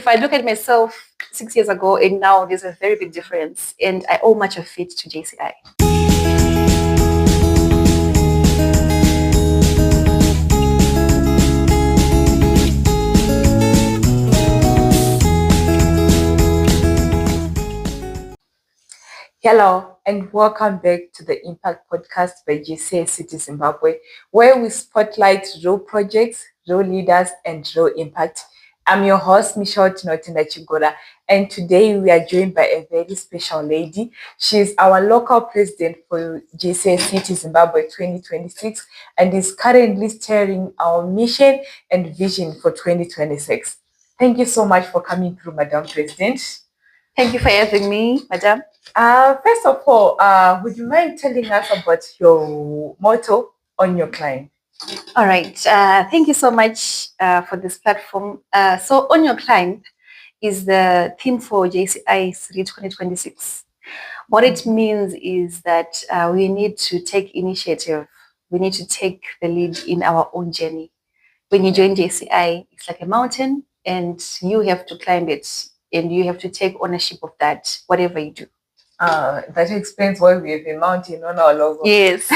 If I look at myself 6 years ago and now, there's a very big difference, and I owe much of it to JCI. Hello and welcome back to the Impact Podcast by JCI City, Zimbabwe, where we spotlight real projects, real leaders, and real impact. I'm your host, Michelle Tinotinda Chigora, and today we are joined by a very special lady. She's our local president for JCI City, Zimbabwe 2026, and is currently steering our mission and vision for 2026. Thank you so much for coming through, Madam President. Thank you for having me, Madam. First of all, would you mind telling us about your motto on your client? All right. Thank you so much for this platform. So on your client is the theme for JCI City 2026. What it means is that we need to take initiative. We need to take the lead in our own journey. When you join JCI, it's like a mountain and you have to climb it and you have to take ownership of that, whatever you do. That explains why we have a mountain on our logo. Yes.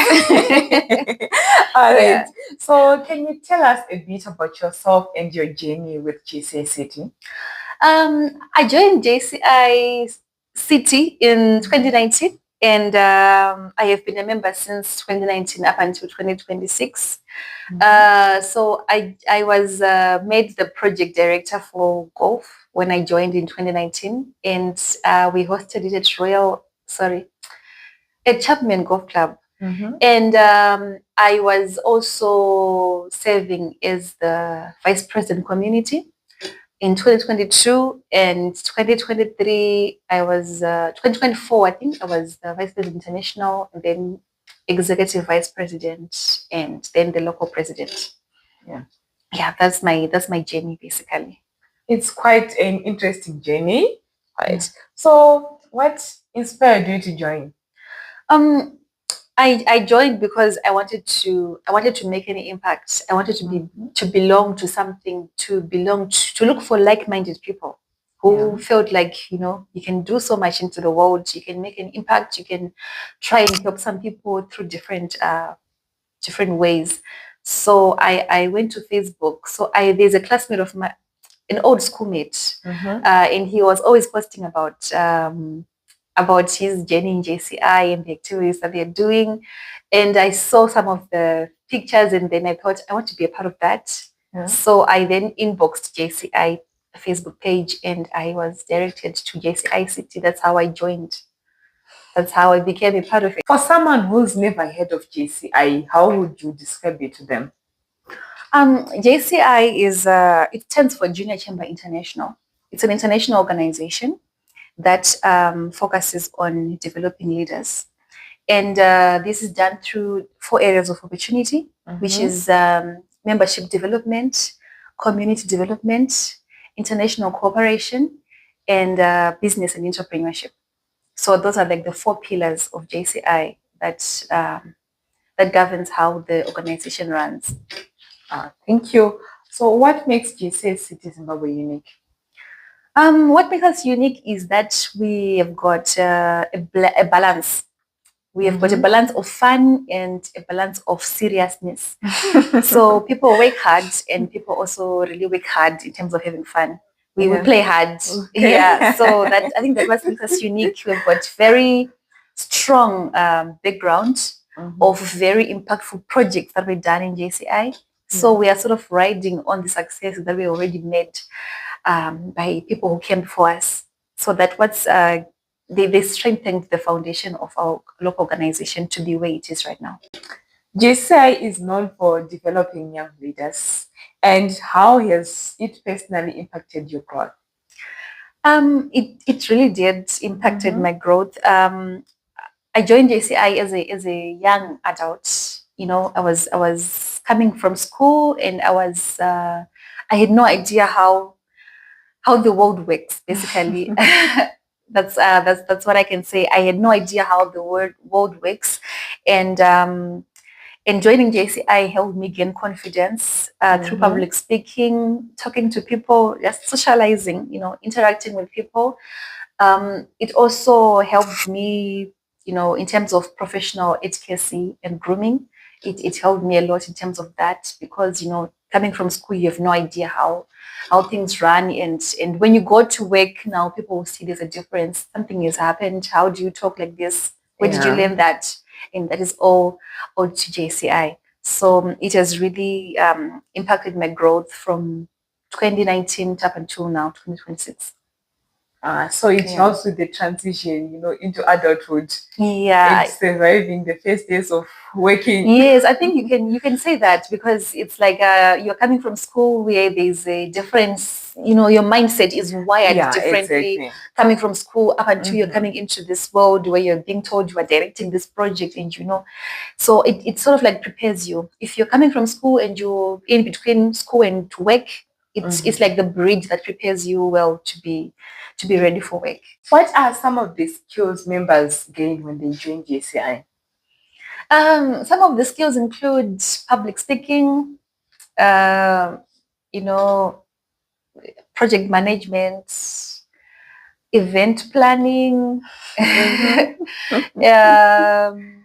All right. Yeah. So can you tell us a bit about yourself and your journey with JCI City? I joined JCI City in 2019 and I have been a member since 2019 up until 2026. So I was made the project director for golf when I joined in 2019, and we hosted it at Chapman Golf Club. And I was also serving as the vice president community in 2022 and 2023. 2024, I think I was the vice president international, and then executive vice president, and then the local president. Yeah, that's my journey basically. It's quite an interesting journey, right? So what inspired you to join? I joined because I wanted to make any impact. I wanted to belong to something, to look for like-minded people who felt like, you can do so much into the world, you can make an impact, you can try and help some people through different ways. So I went to Facebook. So there's a classmate of mine, an old schoolmate, and he was always posting about his journey in JCI and the activities that they're doing. And I saw some of the pictures, and then I thought, I want to be a part of that. So I then inboxed JCI Facebook page, and I was directed to JCI City. That's how I joined. That's how I became a part of it. For someone who's never heard of JCI, how would you describe it to them? JCI is, it stands for Junior Chamber International. It's an international organization that focuses on developing leaders. And this is done through 4 areas of opportunity, which is membership development, community development, international cooperation, and business and entrepreneurship. So those are like the 4 pillars of JCI that governs how the organization runs. Thank you. So what makes JCI City Zimbabwe unique? What makes us unique is that we have got a balance. We have got a balance of fun and a balance of seriousness. So people work hard, and people also really work hard in terms of having fun. We play hard. Okay. Yeah. So I think that what makes us unique. We've got very strong background of very impactful projects that we've done in JCI. So we are sort of riding on the success that we already made by people who came before us. So that they strengthened the foundation of our local organization to be where it is right now. JCI is known for developing young leaders. And how has it personally impacted your growth? It really did impacted my growth. I joined JCI as a young adult. I was coming from school, and I had no idea how the world works, basically. That's what I can say. I had no idea how the world works, and And joining JCI helped me gain confidence through public speaking, talking to people, just socializing, interacting with people. It also helped me, in terms of professional advocacy and grooming. It helped me a lot in terms of that because, coming from school, you have no idea how things run. And when you go to work now, people will see there's a difference. Something has happened. How do you talk like this? Where did you learn that? And that is all to JCI. So it has really impacted my growth from 2019 up until now, 2026. So it helps with the transition, into adulthood. Yeah. And surviving the first days of working. Yes, I think you can say that because it's like you're coming from school where there's a difference, your mindset is wired differently. Exactly. Coming from school up until you're coming into this world where you're being told you are directing this project and so it sort of like prepares you. If you're coming from school and you're in between school and work, it's like the bridge that prepares you well to be ready for work. What are some of the skills members gain when they join JCI? Some of the skills include public speaking, project management, event planning, networking.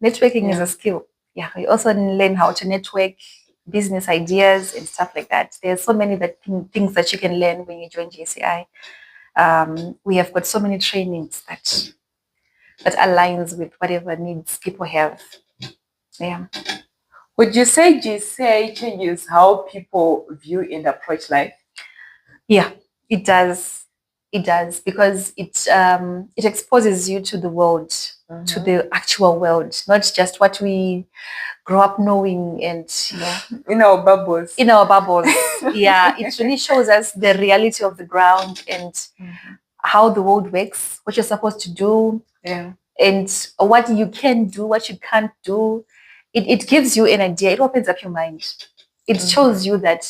Networking is a skill. Yeah, we also learn how to network, business ideas and stuff like that. There's so many things that you can learn when you join JCI. We have got so many trainings that aligns with whatever needs people have. Yeah. Would you say JCI changes how people view and approach life? Yeah, it does. It does because it exposes you to the world, to the actual world, not just what we grow up knowing and in our bubbles. Yeah, it really shows us the reality of the ground and how the world works, what you're supposed to do, and what you can do, what you can't do. It gives you an idea. It opens up your mind. It shows you that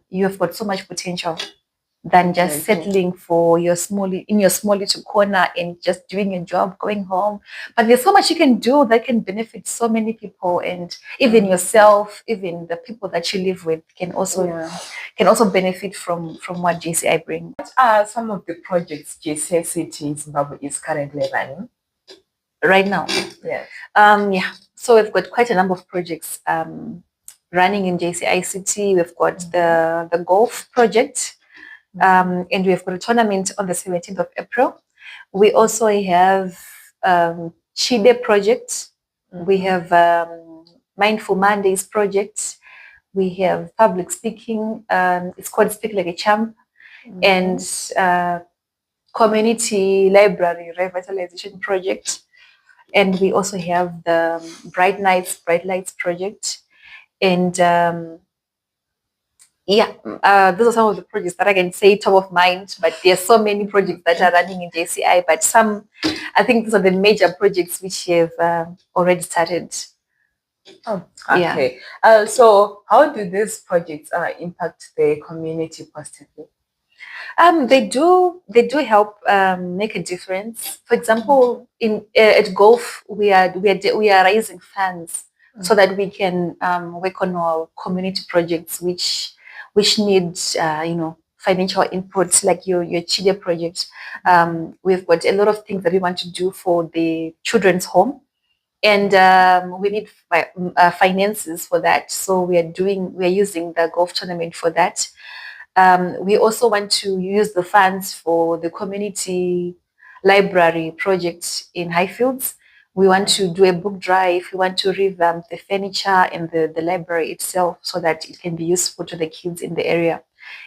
you have got so much potential than just settling for your small little corner and just doing your job, going home. But there's so much you can do that can benefit so many people, and even yourself, even the people that you live with can also benefit from what JCI brings. What are some of the projects JCI City in Zimbabwe is currently running? Right now? Yes. So we've got quite a number of projects running in JCI City. We've got the golf project. And we've got a tournament on the 17th of April. We also have Chide project. We have Mindful Mondays project. We have public speaking. It's called Speak Like a Champ. And community library revitalization project. And we also have the Bright Lights project. And those are some of the projects that I can say top of mind, but there's so many projects that are running in JCI, but I think these are the major projects which have already started. Oh, okay. Yeah. So how do these projects impact the community positively? They do help make a difference. For example, at Golf, we are raising funds so that we can work on our community projects which need financial input, like your Chide project. We've got a lot of things that we want to do for the children's home, and we need finances for that. So we are using the golf tournament for that. We also want to use the funds for the community library project in Highfields. We want to do a book drive. We want to revamp the furniture and the library itself so that it can be useful to the kids in the area.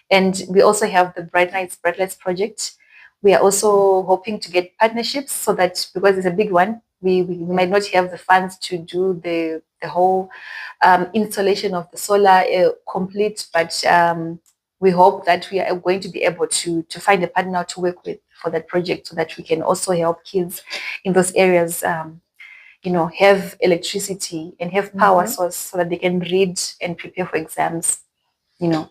And we also have the Bright Lights project. We are also hoping to get partnerships so that, because it's a big one, we might not have the funds to do the whole installation of the solar complete, but we hope that we are going to be able to find a partner to work with for that project so that we can also help kids in those areas, have electricity and have power source so that they can read and prepare for exams, So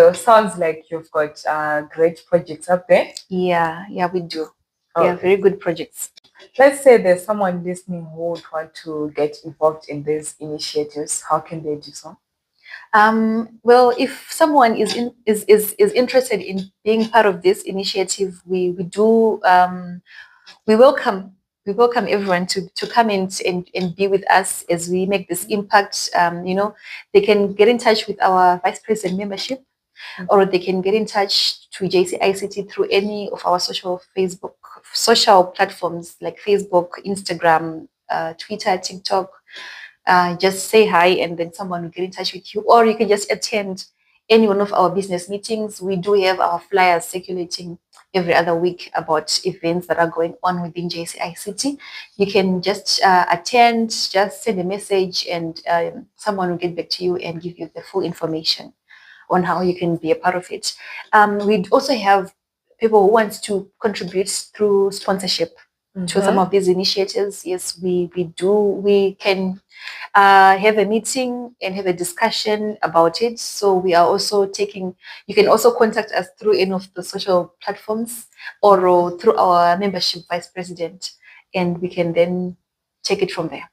it sounds like you've got great projects up there. Yeah, we do. They are very good projects. Let's say there's someone listening who would want to get involved in these initiatives. How can they do so? Well, if someone is interested in being part of this initiative, we welcome we welcome everyone to come in and be with us as we make this impact. They can get in touch with our vice president membership, or they can get in touch to JCI City through any of our social platforms like Facebook, Instagram, Twitter, TikTok. Just say hi and then someone will get in touch with you, or you can just attend any one of our business meetings. We do have our flyers circulating every other week about events that are going on within JCI City. You can just attend, just send a message, and someone will get back to you and give you the full information on how you can be a part of it. We also have people who want to contribute through sponsorship to some of these initiatives. Yes, we do. We can have a meeting and have a discussion about it. So we are also you can also contact us through any of the social platforms, or through our membership vice president, and we can then take it from there.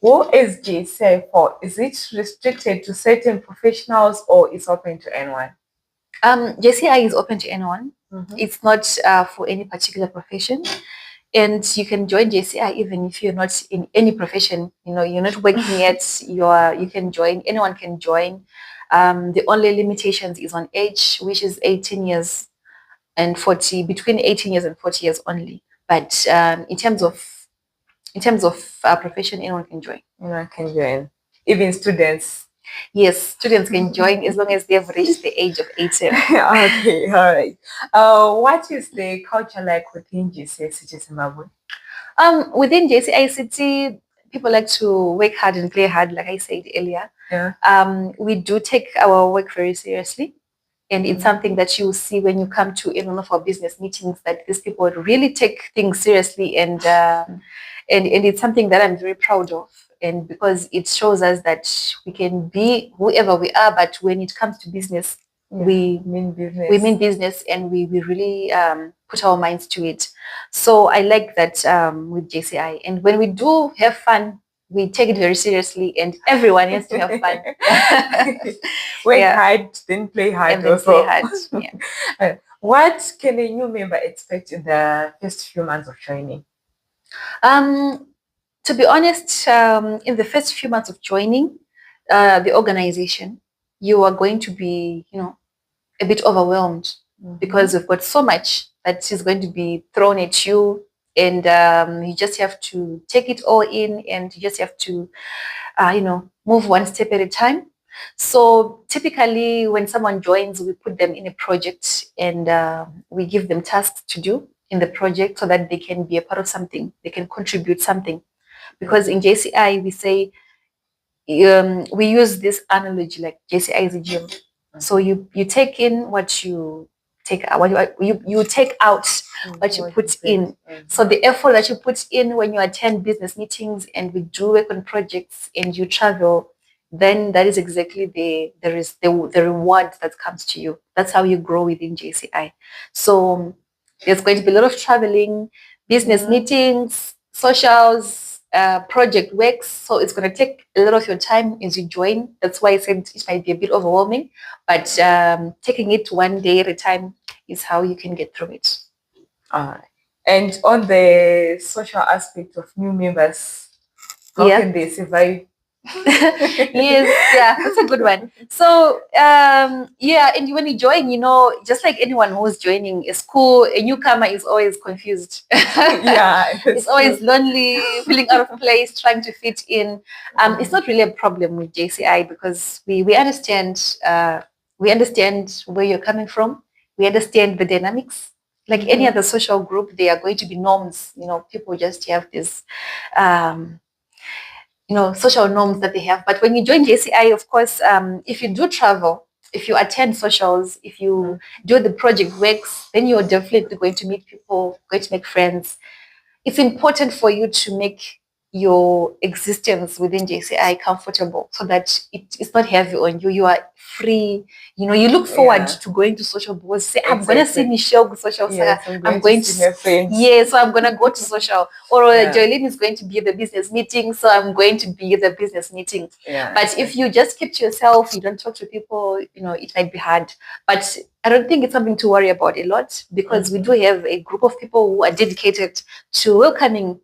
Who is JCI for? Is it restricted to certain professionals or is open to anyone? JCI is open to anyone. It's not for any particular profession. And you can join JCI even if you're not in any profession. You're not working yet. You can join. Anyone can join. The only limitations is on age, which is 18 years and 40, between 18 years and 40 years only. But in terms of profession, anyone can join. Anyone can join. Even students. Yes, students can join as long as they have reached the age of 18. Okay, all right. What is the culture like within JCI City, Zimbabwe? Within JCI City, people like to work hard and play hard, like I said earlier. Yeah. We do take our work very seriously. And it's something that you see when you come to one of our business meetings, that these people really take things seriously, and it's something that I'm very proud of. And because it shows us that we can be whoever we are, but when it comes to business, we mean business, and we really put our minds to it. So I like that with JCI. And when we do have fun, we take it very seriously, and everyone has to have fun. Work hard, then play hard. And then play hard. Yeah. What can a new member expect in the first few months of joining? To be honest, in the first few months of joining the organization, you are going to be, a bit overwhelmed, because we've got so much that is going to be thrown at you, and you just have to take it all in, and you just have to, move one step at a time. So typically when someone joins, we put them in a project, and we give them tasks to do in the project so that they can be a part of something, they can contribute something. Because in JCI, we say, we use this analogy like JCI is a gym. So you take in what you take out, you take out what you put in. So the effort that you put in when you attend business meetings and we do work on projects and you travel, then that is exactly the reward that comes to you. That's how you grow within JCI. So there's going to be a lot of traveling, business meetings, socials, project works. So it's going to take a lot of your time as you join. That's why I said it might be a bit overwhelming, but taking it one day at a time is how you can get through it. All right. And on the social aspect of new members, how can they survive? Yes, yeah, that's a good one. So and when you join, just like anyone who's joining a school, a newcomer is always confused. Yeah, it's always lonely, feeling out of place, trying to fit in. It's not really a problem with JCI, because we understand where you're coming from. We understand the dynamics. Like any other social group, there are going to be norms. People just have this social norms that they have. But when you join JCI, of course, if you do travel, if you attend socials, if you do the project works, then you're definitely going to meet people, going to make friends. It's important for you to make your existence within JCI comfortable so that it's not heavy on you. You are free. You look forward to going to social because say, I'm going to see Michelle with social. Yes, I'm going to see my friends. Yeah, so I'm going to go to social. Or Joylene is going to be at the business meeting, so I'm going to be at the business meeting. Yeah, but if you just keep to yourself, you don't talk to people, it might be hard. But I don't think it's something to worry about a lot because we do have a group of people who are dedicated to welcoming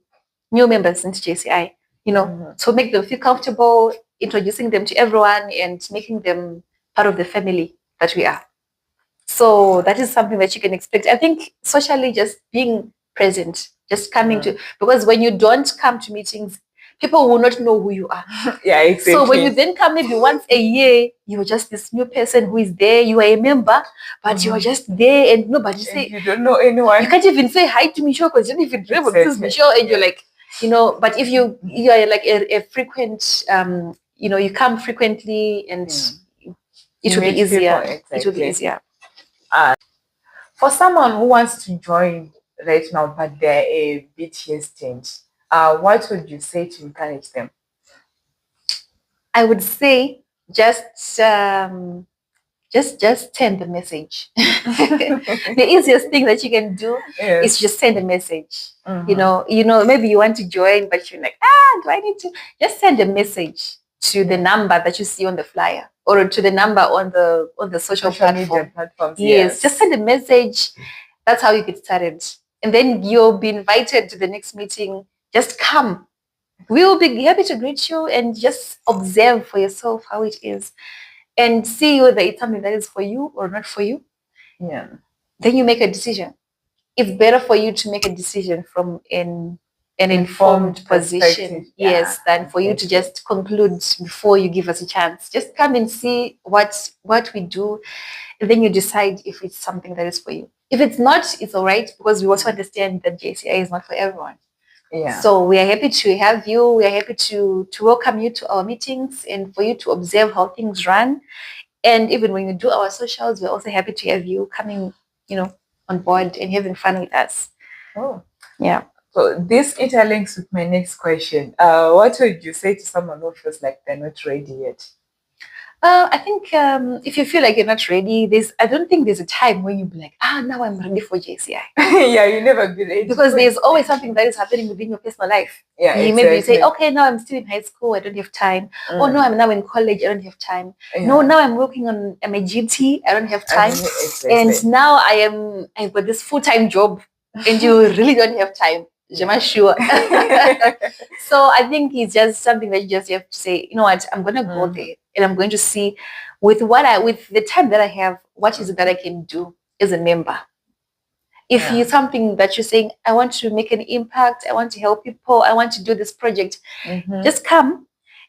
new members into JCI, to make them feel comfortable, introducing them to everyone and making them part of the family that we are. So that is something that you can expect. I think socially just being present, just coming to, because when you don't come to meetings, people will not know who you are. Yeah, exactly. So when you then come maybe once a year, you're just this new person who is there. You are a member, but you are just there and nobody say, you don't know anyone. You can't even say hi to Michelle because you don't even remember this is Michelle, and you're like, but if you are like a frequent, you come frequently and it will be easier. Exactly. It will be easier. For someone who wants to join right now, but they're a bit hesitant, what would you say to encourage them? I would say just send the message. The easiest thing that you can do is just send a message. Maybe you want to join, but you're like, do I need to? Just send a message to the number that you see on the flyer or to the number on the social media platforms. Yes, just send a message. That's how you get started. And then you'll be invited to the next meeting. Just come. We will be happy to greet you and just observe for yourself how it is and see whether it's something that is for you or not for you. Yeah. Then you make a decision. It's better for you to make a decision from an informed position, yes, than for you to just conclude before you give us a chance. Just come and see what we do, and then you decide if it's something that is for you. If it's not, it's all right, because we also understand that JCI is not for everyone. Yeah. So we are happy to have you. We are happy to welcome you to our meetings and for you to observe how things run. And even when you do our socials, we're also happy to have you coming, on board and having fun with us. Oh, yeah. So this interlinks with my next question. What would you say to someone who feels like they're not ready yet? I think if you feel like you're not ready, I don't think there's a time when you'll be like, now I'm ready for JCI. Yeah, you never be ready. Because there's always something that is happening within your personal life. Yeah, exactly. Maybe you say, okay, now I'm still in high school, I don't have time. Oh, no, I'm now in college, I don't have time. Yeah. No, now I'm working on my GT, I don't have time. And now I've got this full-time job and you really don't have time. I'm sure. So I think it's just something that you just have to say, you know what, I'm going to go there and I'm going to see with the time that I have, what is it that I can do as a member. If you something that you're saying, I want to make an impact, I want to help people, I want to do this project, just come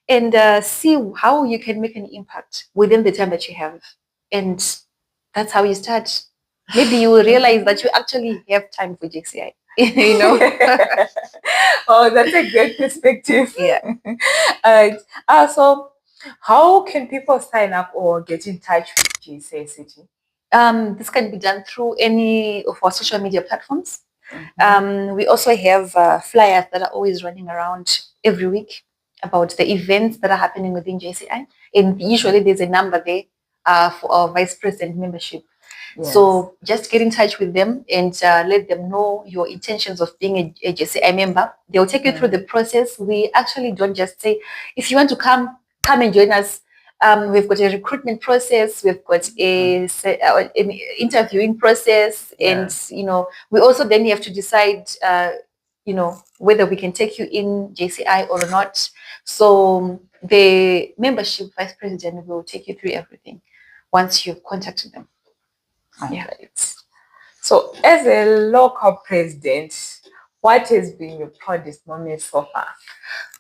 and see how you can make an impact within the time that you have. And that's how you start. Maybe you will realize that you actually have time for JCI. Oh, that's a great perspective. Yeah. All right. So how can people sign up or get in touch with JCI City? This can be done through any of our social media platforms. We also have flyers that are always running around every week about the events that are happening within JCI. And usually there's a number there for our vice president membership. Yes. So just get in touch with them and let them know your intentions of being a JCI member. They'll take you through the process. We actually don't just say, if you want to come and join us. We've got a recruitment process. We've got an interviewing process, and we also then have to decide, whether we can take you in JCI or not. So the membership vice president will take you through everything once you've contacted them. Yeah. Right. So, as a local president, what has been your proudest moment so far?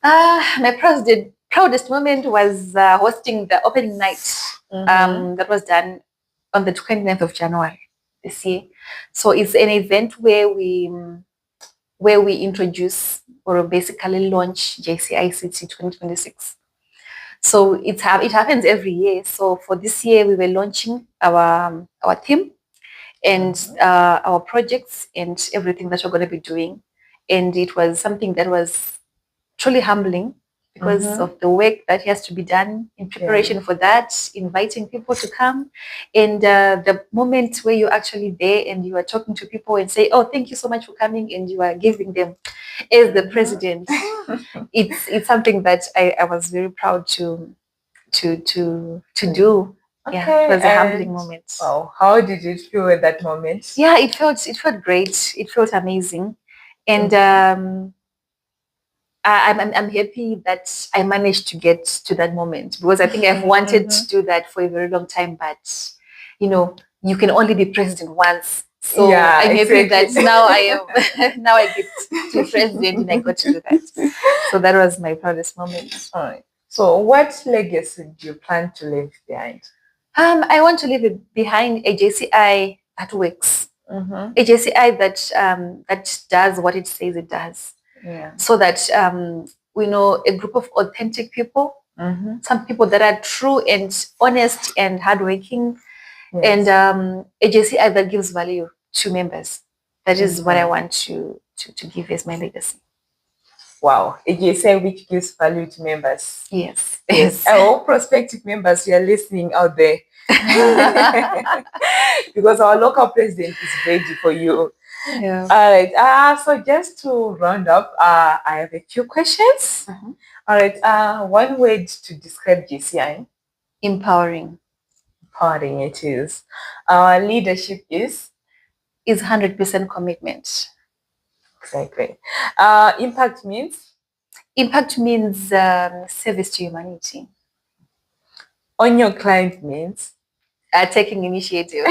My proudest moment was hosting the opening night that was done on the 29th of January this year. So it's an event where we introduce or basically launch JCI City 2026. So it happens every year. So for this year, we were launching our theme and our projects and everything that we're going to be doing. And it was something that was truly humbling because of the work that has to be done in preparation for that, inviting people to come, and the moment where you're actually there and you are talking to people and say, "Oh, thank you so much for coming," and you are giving them as the president. It's something that I was very proud to do. Okay, yeah, it was a humbling moment. Wow, how did it feel at that moment? Yeah, it felt great. It felt amazing, and I'm happy that I managed to get to that moment, because I think I've wanted to do that for a very long time. But you can only be president once. So Yeah, I'm happy that exactly. now I am now I get to be president and I got to do that. So that was my proudest moment. All right. So what legacy do you plan to leave behind? I want to leave behind a JCI that works, a JCI that does what it says it does. Yeah. So that we know a group of authentic people, some people that are true and honest and hardworking, and a JCI that gives value to members. That is what I want to give as my legacy. Wow, a JCI which gives value to members. Yes. All prospective members who are listening out there, because our local president is ready for you. Yeah. All right. So just to round up, I have a few questions. All right. One word to describe JCI. Empowering. Empowering it is. Our leadership is 100% commitment. Exactly. Impact means? Impact means service to humanity. On your client means? Taking initiative.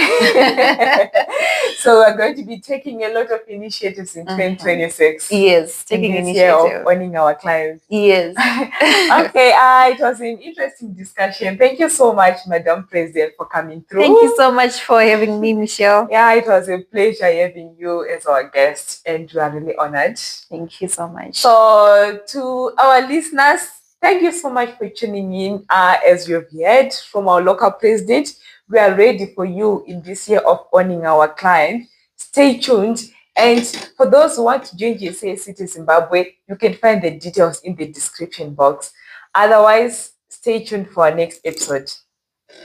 So we're going to be taking a lot of initiatives in 2026. Yes, taking in this initiative. year of owning our clients. Yes. Okay, it was an interesting discussion. Thank you so much, Madam President, for coming through. Thank you so much for having me, Michelle. Yeah, it was a pleasure having you as our guest, and we are really honored. Thank you so much. So to our listeners, thank you so much for tuning in. As you've heard from our local president, we are ready for you in this year of owning our client. Stay tuned. And for those who want to join JCI City Zimbabwe, you can find the details in the description box. Otherwise, stay tuned for our next episode.